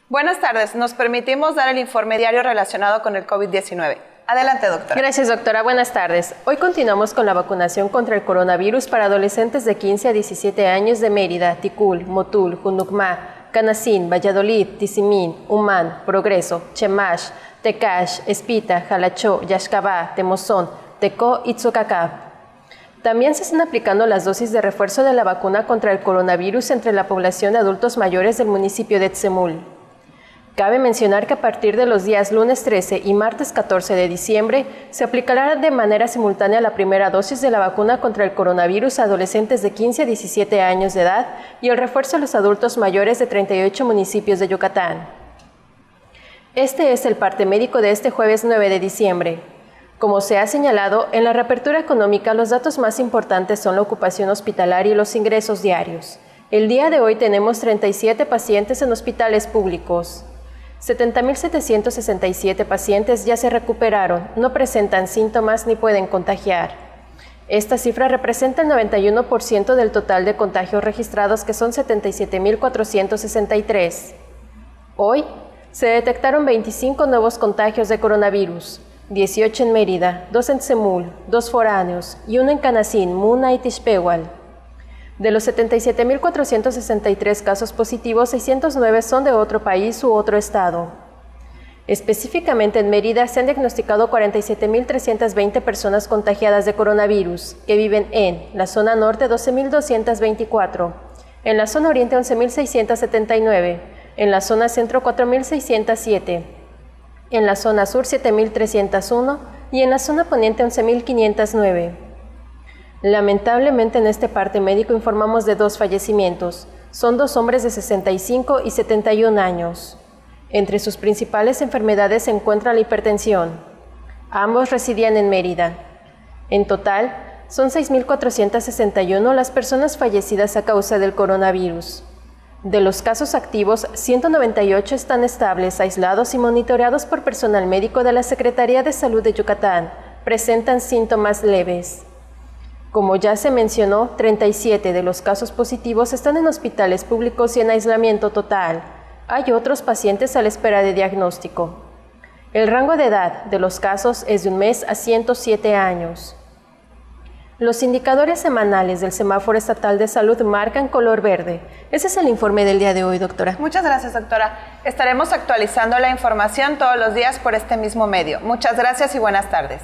Buenas tardes, nos permitimos dar el informe diario relacionado con el COVID-19. Adelante, doctora. Gracias, doctora. Buenas tardes. Hoy continuamos con la vacunación contra el coronavirus para adolescentes de 15 a 17 años de Mérida, Ticul, Motul, Junucmá, Canacín, Valladolid, Tizimín, Humán, Progreso, Chemash, Tecash, Espita, Jalachó, Yaxcabá, Temozón, Tecó y Tzucacab. También se están aplicando las dosis de refuerzo de la vacuna contra el coronavirus entre la población de adultos mayores del municipio de Tzemul. Cabe mencionar que a partir de los días lunes 13 y martes 14 de diciembre se aplicará de manera simultánea la primera dosis de la vacuna contra el coronavirus a adolescentes de 15 a 17 años de edad y el refuerzo a los adultos mayores de 38 municipios de Yucatán. Este es el parte médico de este jueves 9 de diciembre. Como se ha señalado, en la reapertura económica los datos más importantes son la ocupación hospitalaria y los ingresos diarios. El día de hoy tenemos 37 pacientes en hospitales públicos. 70.767 pacientes ya se recuperaron, no presentan síntomas ni pueden contagiar. Esta cifra representa el 91% del total de contagios registrados, que son 77.463. Hoy se detectaron 25 nuevos contagios de coronavirus, 18 en Mérida, 2 en Tzemul, 2 foráneos y 1 en Canacín, Muna y Tixpehual. De los 77.463 casos positivos, 609 son de otro país u otro estado. Específicamente en Mérida se han diagnosticado 47.320 personas contagiadas de coronavirus, que viven en la zona norte 12.224, en la zona oriente 11.679, en la zona centro 4.607, en la zona sur 7.301 y en la zona poniente 11.509. Lamentablemente en este parte médico informamos de 2 fallecimientos. Son 2 hombres de 65 y 71 años. Entre sus principales enfermedades se encuentra la hipertensión. Ambos residían en Mérida. En total, son 6.461 las personas fallecidas a causa del coronavirus. De los casos activos, 198 están estables, aislados y monitoreados por personal médico de la Secretaría de Salud de Yucatán. Presentan síntomas leves. Como ya se mencionó, 37 de los casos positivos están en hospitales públicos y en aislamiento total. Hay otros pacientes a la espera de diagnóstico. El rango de edad de los casos es de 1 mes a 107 años. Los indicadores semanales del Semáforo Estatal de Salud marcan color verde. Ese es el informe del día de hoy, doctora. Muchas gracias, doctora. Estaremos actualizando la información todos los días por este mismo medio. Muchas gracias y buenas tardes.